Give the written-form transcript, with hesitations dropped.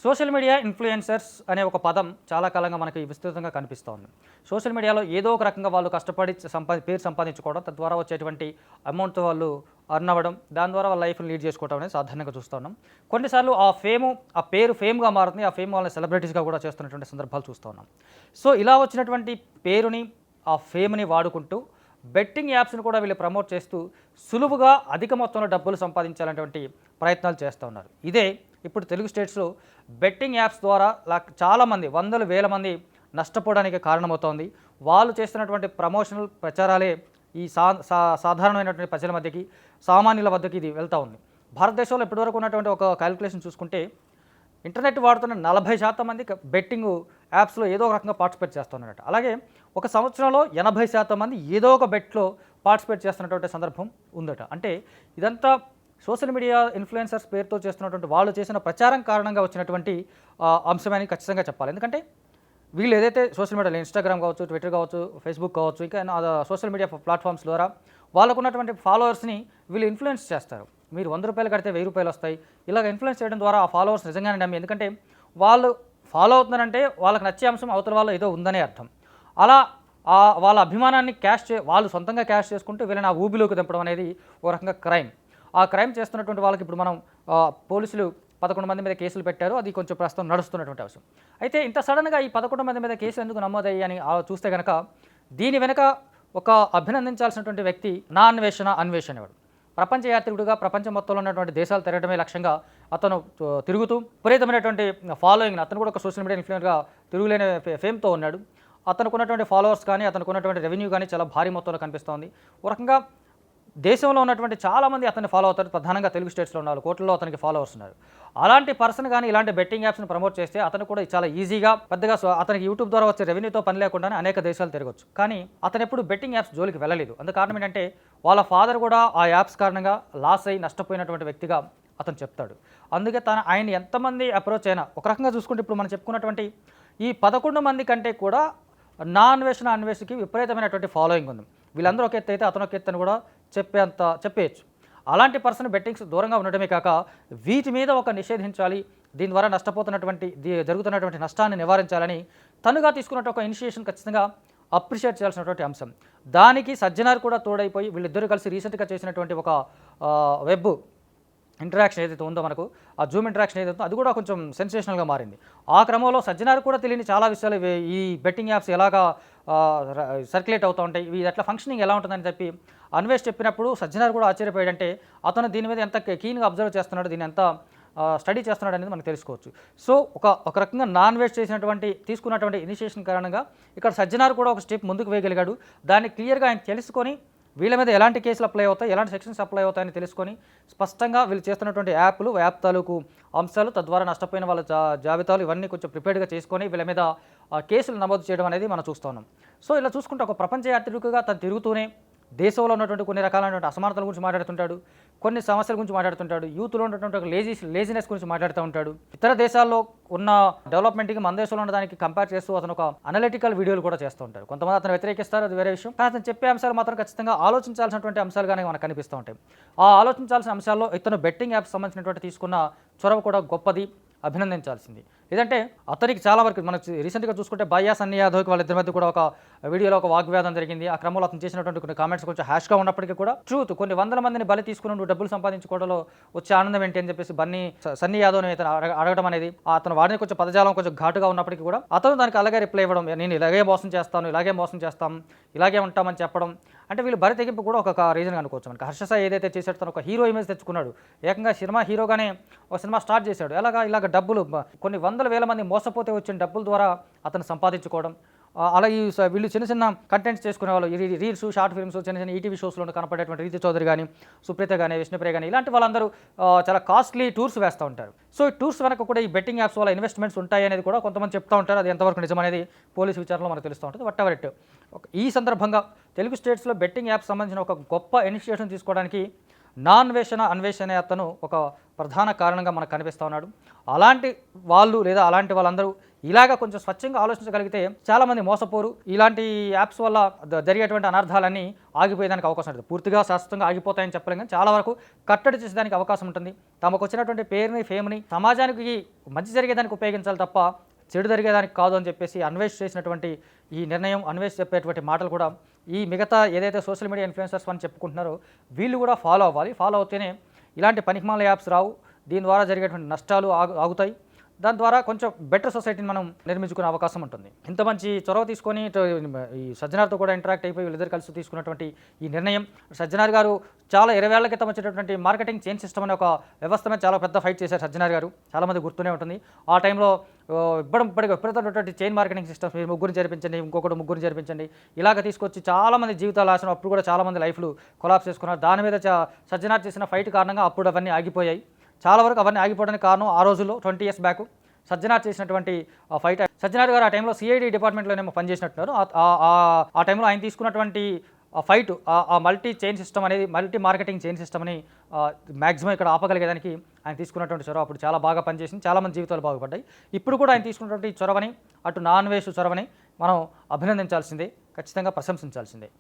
Social media influencers అనే ఒక పదం చాలా కాలంగా మనకి విస్తృతంగా కనిపిస్తూ ఉంది. సోషల్ మీడియాలో ఏదో ఒక రకంగా వాళ్ళు కష్టపడి పేరు సంపాదించుకోవడం, తద్వారా వచ్చేటువంటి అమౌంట్‌తో వాళ్ళు ఎర్న్ అవ్వడం, దాని ద్వారా వాళ్ళ లైఫ్‌ని లీడ్ చేసుకోవడం అనేది సాధారణంగా చూస్తూ ఉన్నాం. కొన్నిసార్లు ఆ పేరు ఫేమ్‌గా మారుతుంది. ఆ ఫేమ్ వాళ్ళని సెలబ్రిటీస్‌గా కూడా చేస్తున్నటువంటి సందర్భాలు చూస్తూ ఉన్నాం. సో, ఇలా వచ్చినటువంటి పేరుని, ఆ ఫేమ్‌ని వాడుకుంటూ బెట్టింగ్ యాప్స్‌ని కూడా వీళ్ళు ప్రమోట్ చేస్తూ సులువుగా అధిక మొత్తంలో డబ్బులు సంపాదించాలనేటువంటి ప్రయత్నాలు చేస్తూ ఉన్నారు. ఇదే ఇప్పుడు తెలుగు స్టేట్స్‌లో బెట్టింగ్ యాప్స్ ద్వారా చాలామంది వందలు వేల మంది నష్టపోవడానికి కారణమవుతోంది. వాళ్ళు చేస్తున్నటువంటి ప్రమోషనల్ ప్రచారాలే ఈ సాధారణమైనటువంటి ప్రజల మధ్యకి, సామాన్యుల వద్దకి ఇది వెళ్తూ ఉంది. భారతదేశంలో ఇప్పటివరకు ఉన్నటువంటి ఒక క్యాలిక్యులేషన్ చూసుకుంటే ఇంటర్నెట్ వాడుతున్న 40% మంది బెట్టింగ్ యాప్స్‌లో ఏదో ఒక రకంగా పార్టిసిపేట్ చేస్తున్నారట. అలాగే ఒక సంవత్సరంలో 80% మంది ఏదో ఒక బెట్‌లో పార్టిసిపేట్ చేస్తున్నటువంటి సందర్భం ఉందట. అంటే ఇదంతా సోషల్ మీడియా ఇన్ఫ్లుయెన్సర్స్ పేరుతో చేస్తున్నటువంటి వాళ్ళు చేసిన ప్రచారం కారణంగా వచ్చినటువంటి అంశమని ఖచ్చితంగా చెప్పాలి. ఎందుకంటే వీళ్ళు ఏదైతే సోషల్ మీడియాలో ఇన్‌స్టాగ్రామ్ కావచ్చు, ట్విట్టర్ కావచ్చు, ఫేస్‌బుక్ కావచ్చు, ఇంకా సోషల్ మీడియా ప్లాట్‌ఫామ్స్ ద్వారా వాళ్ళకున్నటువంటి ఫాలోవర్స్‌ని వీళ్ళు ఇన్ఫ్లుయెన్స్ చేస్తారు. మీరు రూ. 100 కడితే రూ. 1000 వస్తాయి. ఇలాగ ఇన్ఫ్లుయెన్స్ చేయడం ద్వారా ఆ ఫాలోవర్స్ నిజంగానే నమ్మి, ఎందుకంటే వాళ్ళు ఫాలో అవుతున్నారంటే వాళ్ళకి నచ్చే అంశం అవతల వాళ్ళలో ఏదో ఉందనే అర్థం. అలా వాళ్ళ అభిమానాన్ని వాళ్ళు సొంతంగా క్యాష్ చేసుకుంటూ వీళ్ళని ఆ ఊబిలోకి దింపడం అనేది ఒక రకంగా క్రైమ్. ఆ క్రైమ్ చేస్తున్నటువంటి వాళ్ళకి ఇప్పుడు మనం పోలీసులు 11 మంది మీద కేసులు పెట్టారు. అది కొంచెం ప్రస్తుతం నడుస్తున్నటువంటి అంశం. అయితే ఇంత సడన్గా ఈ 11 మంది మీద కేసులు ఎందుకు నమోదయ్యాయి అని చూస్తే గనక దీని వెనక ఒక అభినందించాల్సినటువంటి వ్యక్తి అన్వేషణ వాడు. ప్రపంచ యాత్రికుడిగా ప్రపంచం మొత్తంలో ఉన్నటువంటి దేశాలు తిరగడమే లక్ష్యంగా అతను తిరుగుతూ విపరీతమైనటువంటి ఫాలోయింగ్ని, అతను కూడా ఒక సోషల్ మీడియా ఇన్ఫ్లుయెన్సర్గా తిరుగులేని ఫేమ్తో ఉన్నాడు. అతనికి ఉన్నటువంటి ఫాలోవర్స్ కానీ, అతనికి ఉన్నటువంటి రెవెన్యూ కానీ చాలా భారీ మొత్తంలో కనిపిస్తోంది. ఒక రకంగా దేశంలో ఉన్నటువంటి చాలామంది అతన్ని ఫాలో అవుతారు. ప్రధానంగా తెలుగు స్టేట్స్లో ఉన్నారు, కోట్లలో అతనికి ఫాలోవర్స్ ఉన్నారు. అలాంటి పర్సన్ కానీ ఇలాంటి బెట్టింగ్ యాప్స్ని ప్రమోట్ చేస్తే అతను కూడా చాలా ఈజీగా పెద్దగా అతనికి యూట్యూబ్ ద్వారా వచ్చే రెవెన్యూతో పని లేకుండానే అనేక దేశాలు తిరగొచ్చు. కానీ అతను ఎప్పుడు బెట్టింగ్ యాప్స్ జోలికి వెళ్ళలేదు. అందుకు కారణం ఏంటంటే వాళ్ళ ఫాదర్ కూడా ఆ యాప్స్ కారణంగా లాస్ అయ్యి నష్టపోయినటువంటి వ్యక్తిగా అతను చెప్తాడు. అందుకే ఆయన ఎంతమంది అప్రోచ్ అయినా, ఒక రకంగా చూసుకుంటే ఇప్పుడు మనం చెప్పుకున్నటువంటి ఈ 11 మంది కంటే కూడా అన్వేషణకి విపరీతమైనటువంటి ఫాలోయింగ్ ఉంది. వీళ్ళందరూ ఒక ఎత్తు అయితే అతను ఒక ఎత్తు అని కూడా చెప్పేయచ్చు. అలాంటి పర్సన్ బెట్టింగ్స్ దూరంగా ఉండటమే కాక వీటి మీద ఒక నిషేధించాలి, దీని ద్వారా జరుగుతున్నటువంటి నష్టాన్ని నివారించాలని తనుగా తీసుకున్నట్టు ఒక ఇనిషియేషన్ ఖచ్చితంగా అప్రిషియేట్ చేయాల్సినటువంటి అంశం. దానికి సజ్జనార్ కూడా తోడైపోయి వీళ్ళిద్దరూ కలిసి రీసెంట్గా చేసినటువంటి ఒక వెబ్ ఇంటరాక్షన్ ఏదైతే ఉందో మనకు, ఆ జూమ్ ఇంటరాక్షన్ ఏదైతే ఉందో అది కూడా కొంచెం సెన్సేషనల్గా మారింది. ఆ క్రమంలో సజ్జనార్ కూడా తెలియని చాలా విషయాలు ఈ బెట్టింగ్ యాప్స్ ఎలాగా సర్క్యులేట్ అవుతూ ఉంటాయి, ఇవి ఎట్లా ఫంక్షనింగ్ ఎలా ఉంటుందని చెప్పి అన్వేష్ చెప్పినప్పుడు సజ్జనార్ కూడా ఆశ్చర్యపోయాడంటే అతను దీని మీద ఎంత కీన్గా అబ్జర్వ్ చేస్తున్నాడు, దీన్ని ఎంత స్టడీ చేస్తున్నాడు అనేది మనకు తెలుసుకోవచ్చు. సో ఒక రకంగా తీసుకున్నటువంటి ఇనిషియేషన్ కారణంగా ఇక్కడ సజ్జనార్ కూడా ఒక స్టెప్ ముందుకు వేయగలిగాడు. దాన్ని క్లియర్గా ఆయన తెలుసుకొని వీళ్ళ మీద ఎలాంటి కేసులు అప్లై అవుతాయి, ఎలాంటి సెక్షన్స్ అప్లై అవుతాయని తెలుసుకొని స్పష్టంగా వీళ్ళు చేస్తున్నటువంటి యాప్ తాలూకు అంశాలు, తద్వారా నష్టపోయిన వాళ్ళ జాబితాలు ఇవన్నీ కొంచెం ప్రిపేర్డ్గా చేసుకొని వీళ్ళ మీద కేసులు నమోదు చేయడం అనేది మనం చూస్తూ ఉన్నాం. సో ఇలా చూసుకుంటే ఒక ప్రపంచ యాత్రికుగా తను తిరుగుతూనే దేశంలో ఉన్నటువంటి కొన్ని రకాలైనటువంటి అసమానతల గురించి మాట్లాడుతుంటాడు, కొన్ని సమస్యల గురించి మాట్లాడుతుంటాడు, యూత్లో ఉన్నటువంటి ఒక లేజినెస్ గురించి మాట్లాడుతూ ఉంటాడు. ఇతర దేశాల్లో ఉన్న డెవలప్మెంట్కి మన దేశంలో ఉన్నదానికి కంపేర్ చేస్తూ అతను ఒక అనలిటికల్ వీడియోలు కూడా చేస్తూ ఉంటాడు. కొంతమంది అతను వ్యతిరేకిస్తారు, అది వేరే విషయం. కానీ అతను చెప్పే అంశాలు మాత్రం ఖచ్చితంగా ఆలోచించాల్సినటువంటి అంశాలుగానే మనకు కనిపిస్తూ ఉంటాయి. ఆ ఆలోచించాల్సిన అంశాల్లో ఇతను బెట్టింగ్ యాప్స్ సంబంధించినటువంటి తీసుకున్న చొరవ కూడా గొప్పది, అభినందించాల్సింది. లేదంటే అతనికి చాలా వరకు మనకు రీసెంట్గా చూసుకుంటే బయ్యా సన్నీ యాదవ్కి వాళ్ళిద్దరి మధ్య కూడా ఒక వీడియోలో ఒక వాగ్వాదం జరిగింది. ఆ క్రమంలో అతను చేసినటువంటి కొన్ని కామెంట్స్ కొంచెం హ్యాష్గా ఉన్నప్పటికీ కూడా ట్రూత్, కొన్ని వందల మందిని బలి తీసుకుని నువ్వు డబ్బులు సంపాదించుకోవడంలో వచ్చే ఆనందం ఏంటి అని చెప్పేసి సన్నీ యాదవ్ని అడగడం అనేది, అతను వాడిని కొంచెం పదజాలం కొంచెం ఘాటుగా ఉన్నప్పటికీ కూడా అతను దానికి అలాగే రిప్లై ఇవ్వడం, నేను ఇలాగే మోసం చేస్తాం, ఇలాగే ఉంటామని చెప్పడం. అంటే వీళ్ళు బరి తెగింపు కూడా ఒక రీజన్ అనుకోవచ్చు. మనకి హర్ష సాయి ఏదైతే చేశాడో తను ఒక హీరో ఇమేజ్ తెచ్చుకున్నాడు. ఏకంగా సినిమా హీరోగానే ఒక సినిమా స్టార్ట్ చేశాడు. ఇలాగ డబ్బులు కొన్ని వందల వేల మంది మోసపోతే వచ్చిన డబ్బుల ద్వారా అతను సంపాదించుకోవడం. అలా వీళ్ళు చిన్న చిన్న కంటెంట్స్ చేసుకునే వాళ్ళు, రీల్స్, షార్ట్ ఫిల్మ్స్, చిన్న చిన్న ఈటీవీ షోస్లో కనపడేటువంటి రీతి చౌదరి కానీ, సుప్రీత కానీ, విష్ణుప్రియ కానీ ఇలాంటి వాళ్ళందరూ చాలా కాస్ట్లీ టూర్స్ వేస్తూ ఉంటారు. సో ఈ టూర్స్ వెనక కూడా ఈ బెట్టింగ్ యాప్స్ వల్ల ఇన్వెస్ట్మెంట్స్ ఉంటాయి అనేది కూడా కొంతమంది చెప్తూ ఉంటారు. అది ఎంతవరకు నిజమనేది పోలీసు విచారణలో మనకు తెలుస్తూ ఉంటుంది. What ever it. ఈ సందర్భంగా తెలుగు స్టేట్స్లో బెట్టింగ్ యాప్స్ సంబంధించిన ఒక గొప్ప ఇనిషియేషన్ తీసుకోవడానికి అన్వేషణ అతను ఒక ప్రధాన కారణంగా మనకు కనిపిస్తూ ఉన్నాడు. అలాంటి వాళ్ళు లేదా అలాంటి వాళ్ళందరూ ఇలాగ కొంచెం స్వచ్ఛంగా ఆలోచించగలిగితే చాలామంది మోసపోరు. ఇలాంటి యాప్స్ వల్ల జరిగేటువంటి అనర్థాలన్నీ ఆగిపోయేదానికి అవకాశం ఉంటుంది. పూర్తిగా శాశ్వతంగా ఆగిపోతాయని చెప్పలేం కానీ చాలా వరకు కట్టడి చేసేదానికి అవకాశం ఉంటుంది. తమకు వచ్చినటువంటి పేరుని, ఫేమ్ని సమాజానికి మంచి జరిగేదానికి ఉపయోగించాలి తప్ప చెడు జరిగేదానికి కాదు అని చెప్పేసి అన్వేష్ చేసినటువంటి ఈ నిర్ణయం, అన్వేష్ చెప్పేటువంటి మాటలు కూడా ఈ మిగతా ఏదైతే సోషల్ మీడియా ఇన్ఫ్లుయెన్సర్స్ అని చెప్పుకుంటున్నారో వీళ్ళు కూడా ఫాలో అవ్వాలి. ఫాలో అవుతేనే ఇలాంటి పనికిమాల యాప్స్ రావు. దీని ద్వారా జరిగేటువంటి నష్టాలు ఆగుతాయి. దాని ద్వారా కొంచెం బెటర్ సొసైటీని మనం నిర్మించుకునే అవకాశం ఉంటుంది. ఇంత మంచి చొరవ తీసుకొని ఈ సజ్జనార్తో కూడా ఇంటరాక్ట్ అయిపోయి వీళ్ళిద్దరు కలిసి తీసుకున్నటువంటి ఈ నిర్ణయం, సజ్జనార్ గారు చాలా 20 ఏళ్ల క్రితం వచ్చేటటువంటి మార్కెటింగ్ చైన్ సిస్టమ్ అనే ఒక వ్యవస్థ మీద చాలా పెద్ద ఫైట్ చేశారు సజ్జనార్ గారు. చాలామంది గుర్తూనే ఉంటుంది. ఆ టైంలో ఇప్పటికి విపరీతమైనటువంటి చైన్ మార్కెటింగ్ సిస్టమ్స్, మీరు ముగ్గురిని చేర్పించండి, ఇంకొకటి ముగ్గురిని చేర్పించండి, ఇలాగ తీసుకొచ్చి చాలామంది జీవితాలు ఆశనం. అప్పుడు కూడా చాలామంది లైఫ్లు కొలాప్స్ చేసుకున్నారు. దాని మీద సజ్జనార్ చేసిన ఫైట్ కారణంగా అప్పుడు అవన్నీ ఆగిపోయాయి. చాలా వరకు అవన్నీ ఆగిపోవడానికి కారణం ఆ రోజుల్లో 20 years బ్యాక్ సజ్జనార్ చేసినటువంటి ఫైట్. సజ్జనార్ గారు ఆ టైంలో సిఐడి డిపార్ట్మెంట్లోనేమో పనిచేసినట్టున్నారు. ఆ టైంలో ఆయన తీసుకున్నటువంటి ఫైట్, ఆ మల్టీ చైన్ సిస్టమ్ అనేది, మల్టీ మార్కెటింగ్ చైన్ సిస్టమ్ అని మ్యాక్సిమం ఇక్కడ ఆపగలిగేదానికి ఆయన తీసుకున్నటువంటి చొరవ అప్పుడు చాలా బాగా పనిచేసింది. చాలామంది జీవితాలు బాగుపడ్డాయి. ఇప్పుడు కూడా ఆయన తీసుకున్నటువంటి చొరవని, అటు నాన్ వేష్ చొరవని మనం అభినందించాల్సిందే, ఖచ్చితంగా ప్రశంసించాల్సిందే.